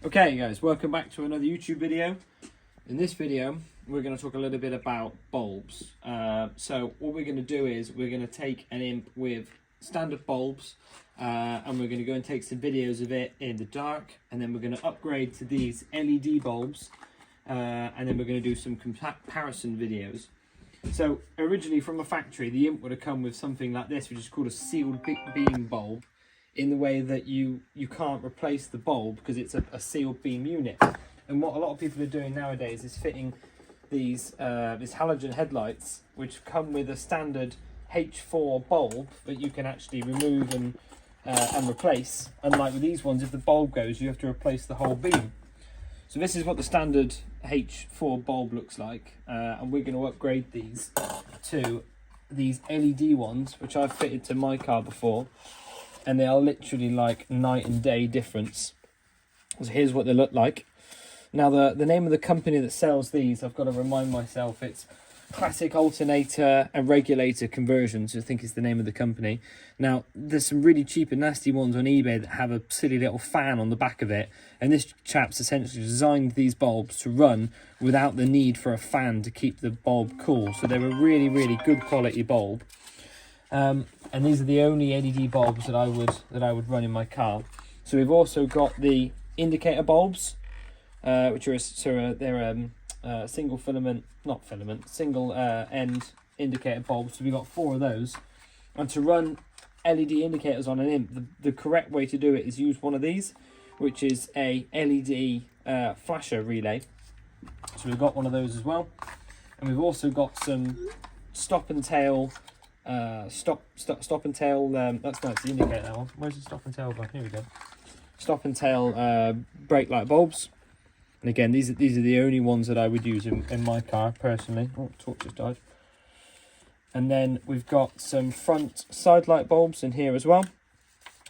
Okay guys, welcome back to another YouTube video. In this video we're going to talk a little bit about bulbs. So what we're going to do is we're going to take an imp with standard bulbs and we're going to go and take some videos of it in the dark, and then we're going to upgrade to these LED bulbs and then we're going to do some comparison videos. So originally from a factory the imp would have come with something like this, which is called a sealed beam bulb, in the way that you can't replace the bulb because it's a sealed beam unit. And what a lot of people are doing nowadays is fitting these halogen headlights, which come with a standard H4 bulb that you can actually remove and replace. Unlike with these ones, if the bulb goes, you have to replace the whole beam. So this is what the standard H4 bulb looks like, and we're going to upgrade these to these LED ones, which I've fitted to my car before. And they are literally like night and day difference. So here's what they look like. Now the name of the company that sells these, I've got to remind myself, it's Classic Alternator and Regulator Conversions, I think is the name of the company. Now there's some really cheap and nasty ones on eBay that have a silly little fan on the back of it, and this chap's essentially designed these bulbs to run without the need for a fan to keep the bulb cool. So they're a really good quality bulb. And these are the only LED bulbs that I would run in my car. So we've also got the indicator bulbs, which are single end indicator bulbs. So we've got 4 of those. And to run LED indicators on an imp, the correct way to do it is use one of these, which is a LED flasher relay. So we've got one of those as well. And we've also got some stop and tail. Stop and tail. That's the indicator. That one. Where's the stop and tail one? Here we go. Stop and tail brake light bulbs. And again, these are the only ones that I would use in my car personally. Oh, torch just died. And then we've got some front side light bulbs in here as well.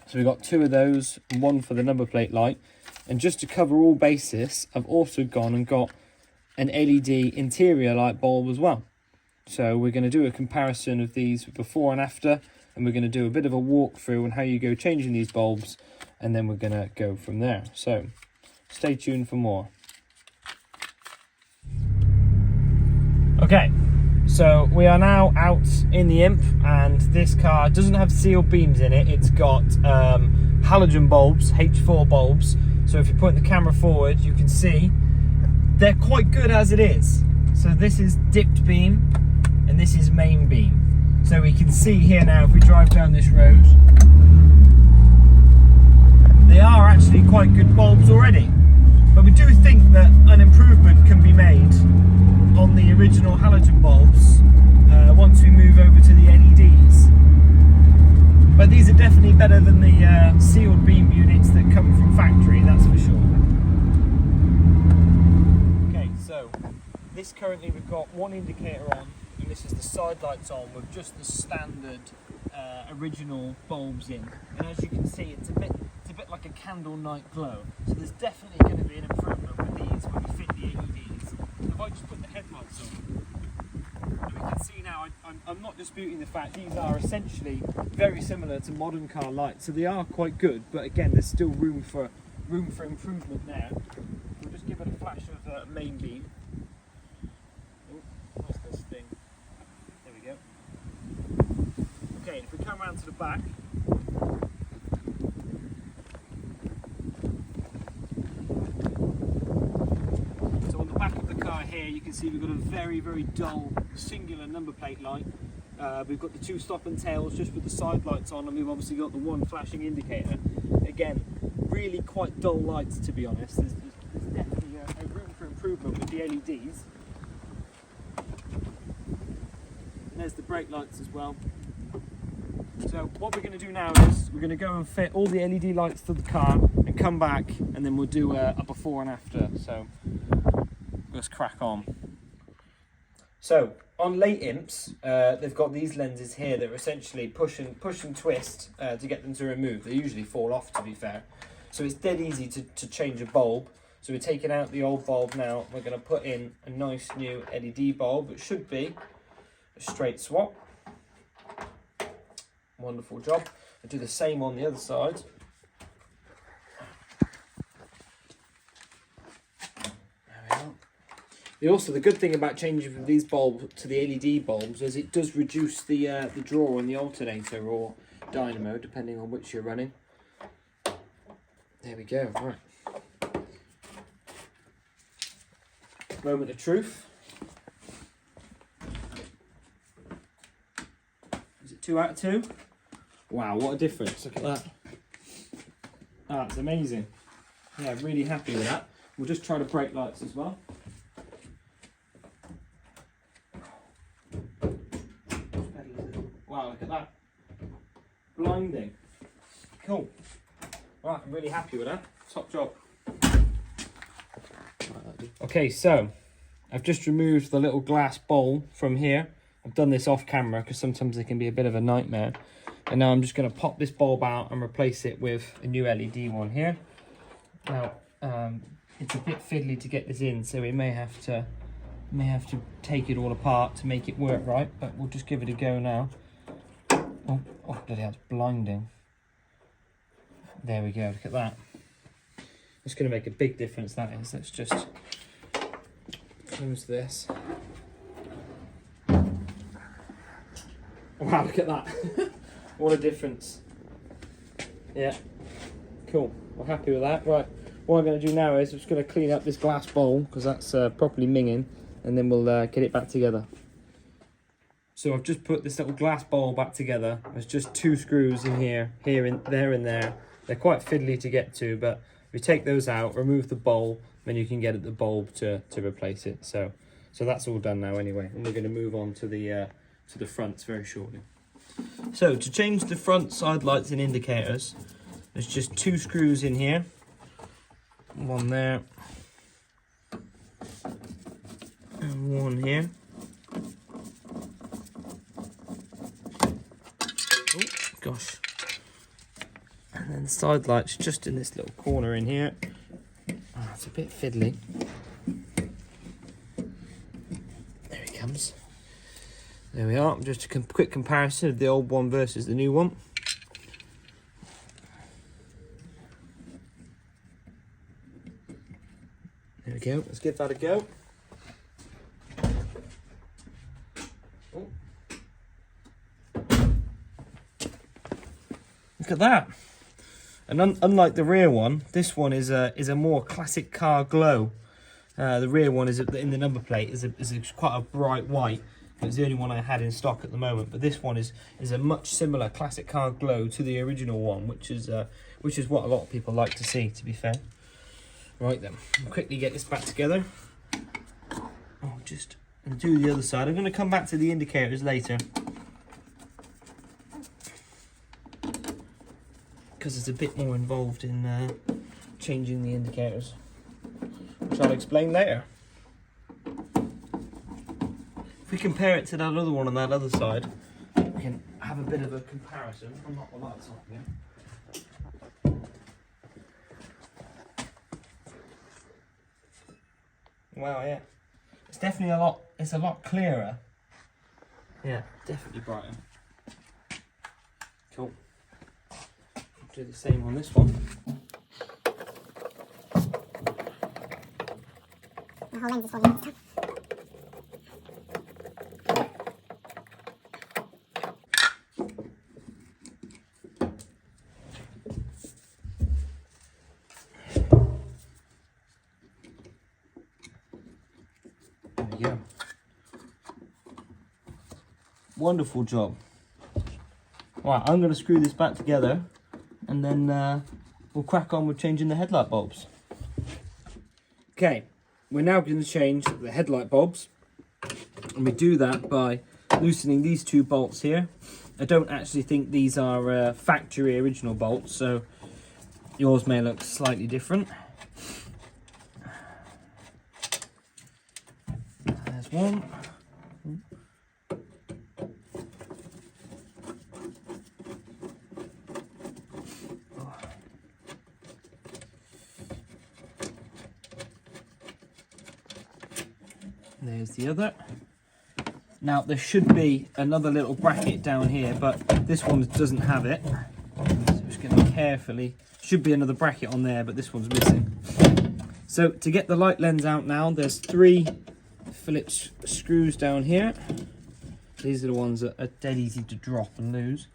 So we've got 2 of those, and 1 for the number plate light. And just to cover all bases, I've also gone and got an LED interior light bulb as well. So we're going to do a comparison of these before and after, and we're going to do a bit of a walkthrough on how you go changing these bulbs, and then we're going to go from there. So stay tuned for more. Okay, so we are now out in the imp, and this car doesn't have sealed beams in it. It's got halogen bulbs, H4 bulbs. So if you point the camera forward, you can see they're quite good as it is. So this is dipped beam, and this is main beam. So we can see here now, if we drive down this road, they are actually quite good bulbs already. But we do think that an improvement can be made on the original halogen bulbs once we move over to the LEDs. But these are definitely better than the sealed beam units that come from factory, that's for sure. Okay, so this currently we've got 1 indicator on, and this is the side lights on with just the standard original bulbs in. And as you can see, it's a bit like a candle night glow. So there's definitely going to be an improvement with these when we fit the LEDs. If I just put the headlights on, and we can see now, I'm not disputing the fact these are essentially very similar to modern car lights. So they are quite good, but again, there's still room for improvement there. We'll just give it a flash of main beam. What's this thing? There we go. Okay, if we come around to the back, so on the back of the car here, you can see we've got a very dull singular number plate light. We've got the 2 stop and tails just with the side lights on, and we've obviously got the 1 flashing indicator. Again, really quite dull lights, to be honest. There's definitely a room for improvement with the LEDs. And there's the brake lights as well. So what we're going to do now is we're going to go and fit all the LED lights to the car and come back, and then we'll do a before and after. So let's crack on. So on late imps, they've got these lenses here that are essentially push and twist to get them to remove. They usually fall off, to be fair. So it's dead easy to change a bulb. So we're taking out the old bulb now. We're going to put in a nice new LED bulb. It should be a straight swap. Wonderful job. I'll do the same on the other side. The good thing about changing from these bulbs to the LED bulbs is it does reduce the draw on the alternator or dynamo, depending on which you're running. There we go. Right. Moment of truth. Is it 2 out of 2? Wow, what a difference! Look at that. That's amazing. Yeah, really happy with that. We'll just try the brake lights as well. Wow, look at that. Blinding. Cool. Right, I'm really happy with that. Top job. Okay, so I've just removed the little glass bowl from here. I've done this off camera because sometimes they can be a bit of a nightmare. And now I'm just going to pop this bulb out and replace it with a new LED one here. Now, it's a bit fiddly to get this in, so we may have to take it all apart to make it work right, but we'll just give it a go now. Oh bloody hell, it's blinding. There we go, look at that. It's going to make a big difference, that is. Let's just close this. Wow, look at that. What a difference. Yeah, cool. We're happy with that. Right, what I'm going to do now is I'm just going to clean up this glass bowl because that's properly minging, and then we'll get it back together. So I've just put this little glass bowl back together. There's just 2 screws in here, and there. They're quite fiddly to get to, but if you take those out, remove the bowl, then you can get at the bulb to replace it. So that's all done now anyway, and we're going to move on to the fronts very shortly. So to change the front side lights and indicators, there's just 2 screws in here. One there, and one here. Oh gosh. And then the side lights just in this little corner in here. Oh, it's a bit fiddly. There he comes. There we are. Just a quick comparison of the old one versus the new one. There we go. Let's give that a go. Oh. Look at that. And unlike the rear one, this one is a more classic car glow. The rear one is in the number plate is quite a bright white. It's the only one I had in stock at the moment, but this one is a much similar classic car glow to the original one, which is what a lot of people like to see, to be fair. Right then, I'll quickly get this back together. I'll just do the other side. I'm going to come back to the indicators later, because it's a bit more involved in changing the indicators, which I'll explain later. If we compare it to that other one on that other side, we can have a bit of a comparison. I'll knock the lights off again. Wow, yeah. It's definitely it's a lot clearer. Yeah, definitely brighter. Cool. Do the same on this one. The whole lens is falling out. There we go. Wonderful job. Right, I'm going to screw this back together, and then we'll crack on with changing the headlight bulbs. Okay, we're now going to change the headlight bulbs, and we do that by loosening these 2 bolts here. I don't actually think these are factory original bolts, so yours may look slightly different. There's one. There's the other. Now there should be another little bracket down here, but this one doesn't have it. So I'm just going to carefully, should be another bracket on there, but this one's missing. So to get the light lens out now, there's 3 Phillips screws down here. These are the ones that are dead easy to drop and lose.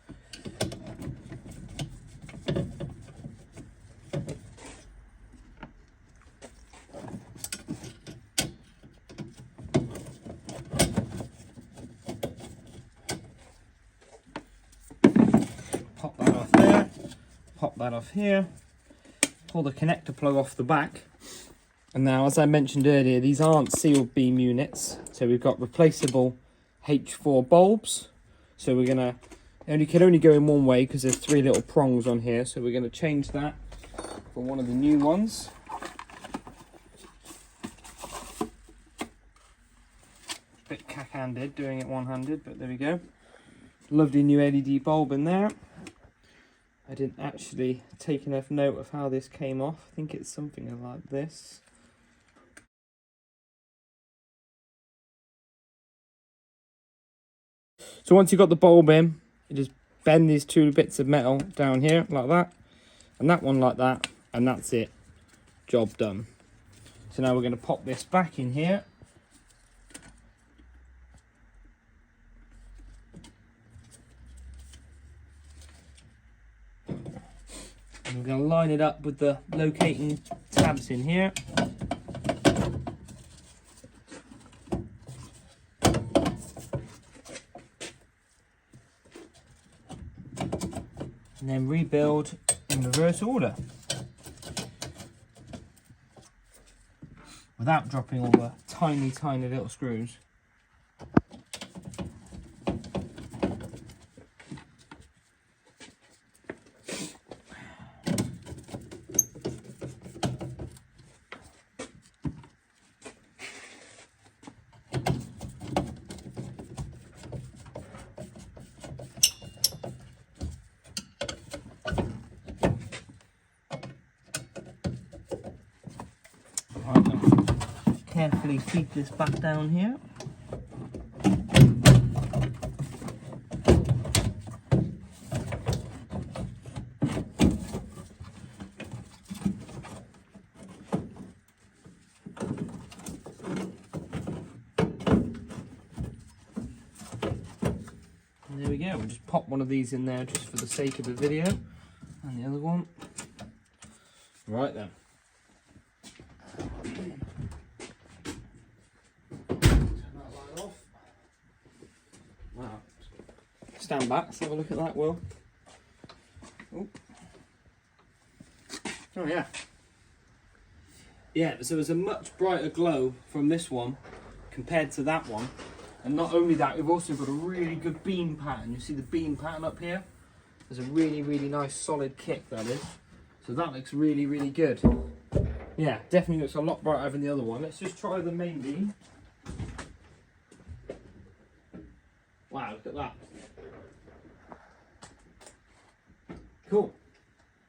Pop that off there, pop that off here, pull the connector plug off the back. And now, as I mentioned earlier, these aren't sealed beam units, so we've got replaceable H4 bulbs. So we're gonna can only go in one way because there's 3 little prongs on here. So we're gonna change that for one of the new ones. Bit cack-handed doing it one-handed, but there we go. Lovely new LED bulb in there. I didn't actually take enough note of how this came off. I think it's something like this. So once you've got the bulb in, you just bend these 2 bits of metal down here like that, and that one like that, and that's it. Job done. So now we're going to pop this back in here. And we're going to line it up with the locating tabs in here. And then rebuild in reverse order without dropping all the tiny little screws. Carefully feed this back down here. And there we go, we'll just pop one of these in there just for the sake of the video. And the other one. Right then. Stand back, let's have a look at that, Will. Oh yeah. Yeah, so there's a much brighter glow from this one compared to that one. And not only that, we've also got a really good beam pattern. You see the beam pattern up here? There's a really nice solid kick, that is. So that looks really good. Yeah, definitely looks a lot brighter than the other one. Let's just try the main beam. Wow, look at that. Cool.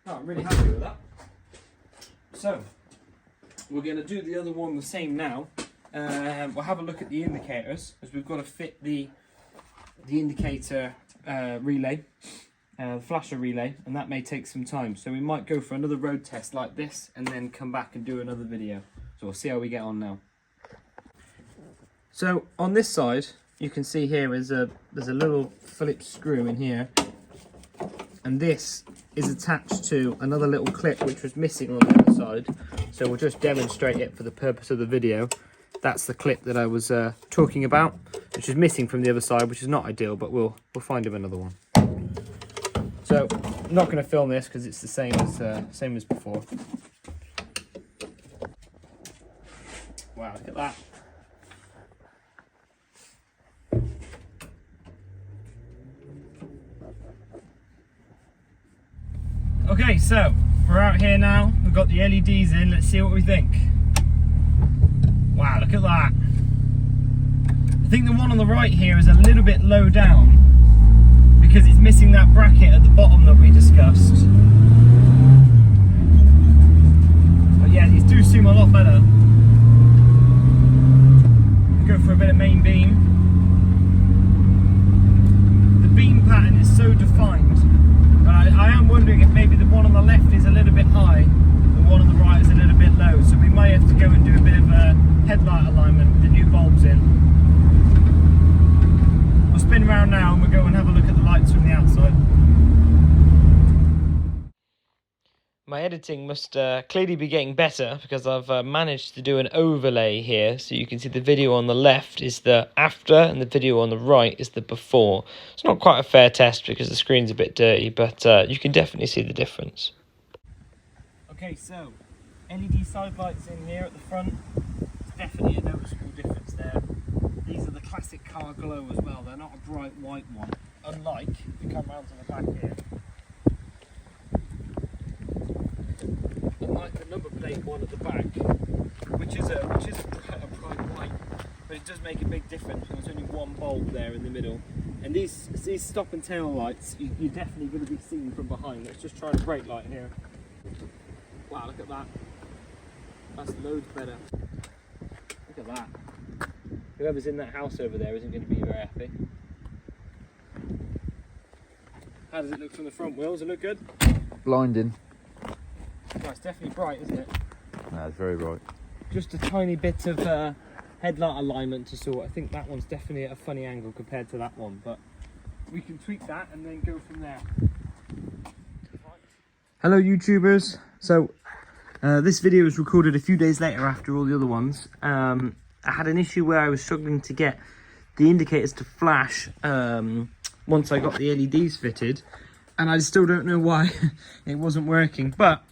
Oh, I'm really happy with that. So, we're going to do the other one the same now. We'll have a look at the indicators, as we've got to fit the indicator relay, the flasher relay, and that may take some time. So we might go for another road test like this, and then come back and do another video. So we'll see how we get on now. So on this side, you can see here there's a little Phillips screw in here. And this is attached to another little clip which was missing on the other side. So we'll just demonstrate it for the purpose of the video. That's the clip that I was talking about, which is missing from the other side, which is not ideal, but we'll find him another one. So I'm not going to film this because it's the same as before. Wow, look at that. Okay, so we're out here now. We've got the LEDs in. Let's see what we think. Wow, look at that. I think the one on the right here is a little bit low down because it's missing that bracket at the bottom that we discussed. But yeah, these do seem a lot better. Go for a bit of main beam. The beam pattern is so defined. I am wondering if maybe the one on the left is a little bit high, the one on the right is a little bit low, so we may have to go and do do a bit of headlight alignment with the new bulbs in. I'll spin around now and we'll go and have a look at the lights from the outside. My editing must clearly be getting better because I've managed to do an overlay here, so you can see the video on the left is the after and the video on the right is the before. It's not quite a fair test because the screen's a bit dirty, but you can definitely see the difference. Okay, so LED side lights in here at the front. It's definitely a noticeable difference there. These are the classic car glow as well. They're not a bright white one, unlike if you come round to the back here. Unlike the number plate one at the back, which is a bright white, but it does make a big difference when there's only one bulb there in the middle. And these stop and tail lights, you're definitely going to be seen from behind. Let's just try the brake light here. Wow, look at that. That's loads better. Look at that. Whoever's in that house over there isn't going to be very happy. How does it look from the front wheels? Does it look good? Blinding. Well, it's definitely bright, isn't it? No, it's very bright. Just a tiny bit of headlight alignment to sort. I think that one's definitely at a funny angle compared to that one, but we can tweak that and then go from there. Hello YouTubers. So this video was recorded a few days later after all the other ones. I had an issue where I was struggling to get the indicators to flash once I got the LEDs fitted, and I still don't know why it wasn't working, but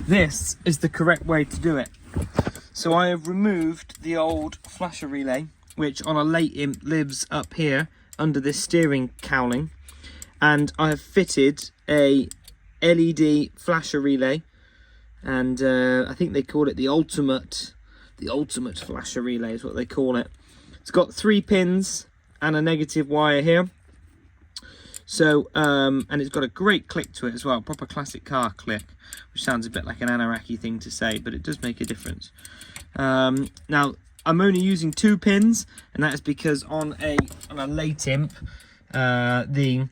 this is the correct way to do it. So I have removed the old flasher relay, which on a late imp lives up here under this steering cowling, and I have fitted a LED flasher relay, and I think they call it the ultimate flasher relay is what they call it. It's got 3 pins and a negative wire here. So, and it's got a great click to it as well, proper classic car click, which sounds a bit like an Anaraki thing to say, but it does make a difference. Now, I'm only using 2 pins, and that is because on a late imp, the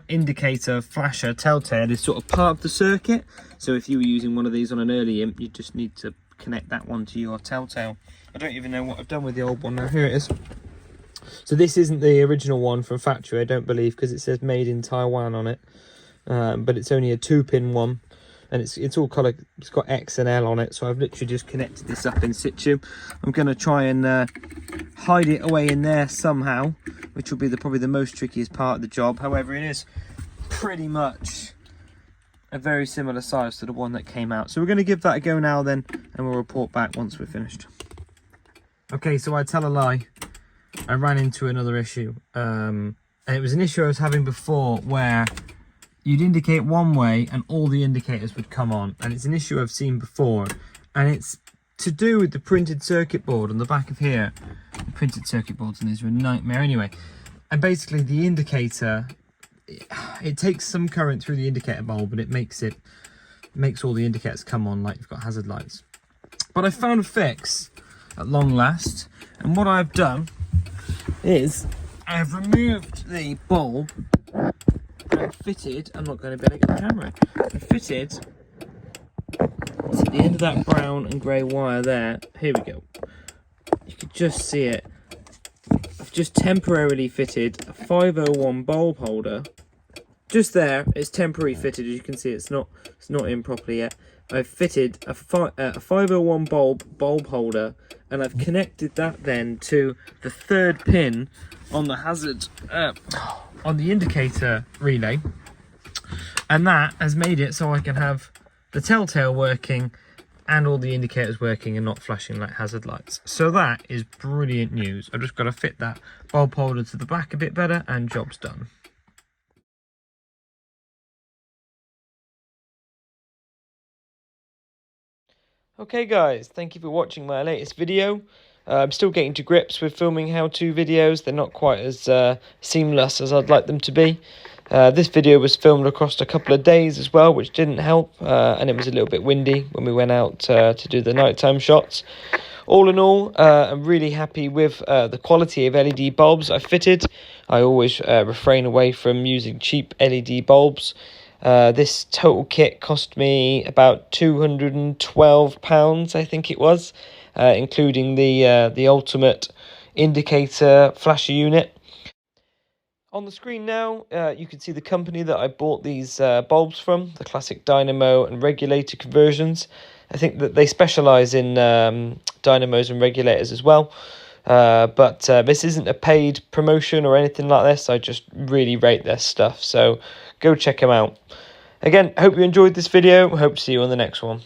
indicator flasher telltale is sort of part of the circuit. So if you were using one of these on an early imp, you just need to connect that one to your telltale. I don't even know what I've done with the old one now. Here it is. So this isn't the original one from factory, I don't believe, because it says made in Taiwan on it. But it's only a 2-pin one, and it's all colour. It's got X and L on it. So I've literally just connected this up in situ. I'm going to try and hide it away in there somehow, which will be probably the most trickiest part of the job. However, it is pretty much a very similar size to the one that came out. So we're going to give that a go now then, and we'll report back once we're finished. Okay, so I tell a lie. I ran into another issue, and it was an issue I was having before where you'd indicate one way and all the indicators would come on, and it's an issue I've seen before, and it's to do with the printed circuit board on the back of here. The printed circuit boards, and these are a nightmare anyway. And basically the indicator, it takes some current through the indicator bulb, and it makes all the indicators come on like you've got hazard lights. But I found a fix at long last, and what I've done is I've removed the bulb and fitted, I'm not going to be able to get the camera, I fitted to the end of that brown and grey wire there. Here we go. You can just see it. I've just temporarily fitted a 501 bulb holder. Just there, it's temporarily fitted. As you can see, it's not in properly yet. I've fitted a 501 bulb holder, and I've connected that then to the 3rd pin on the hazard on the indicator relay, and that has made it so I can have the telltale working and all the indicators working and not flashing like hazard lights. So that is brilliant news. I've just got to fit that bulb holder to the back a bit better, and job's done. Okay guys, thank you for watching my latest video. I'm still getting to grips with filming how-to videos. They're not quite as seamless as I'd like them to be. This video was filmed across a couple of days as well, which didn't help, and it was a little bit windy when we went out to do the nighttime shots. All in all, I'm really happy with the quality of LED bulbs I fitted. I always refrain away from using cheap LED bulbs. This total kit cost me about £212, I think it was, including the ultimate indicator flasher unit. On the screen now, you can see the company that I bought these bulbs from, the classic dynamo and regulator conversions. I think that they specialise in dynamos and regulators as well. But this isn't a paid promotion or anything like this. I just really rate their stuff, so go check them out. Again, I hope you enjoyed this video. I hope to see you on the next one.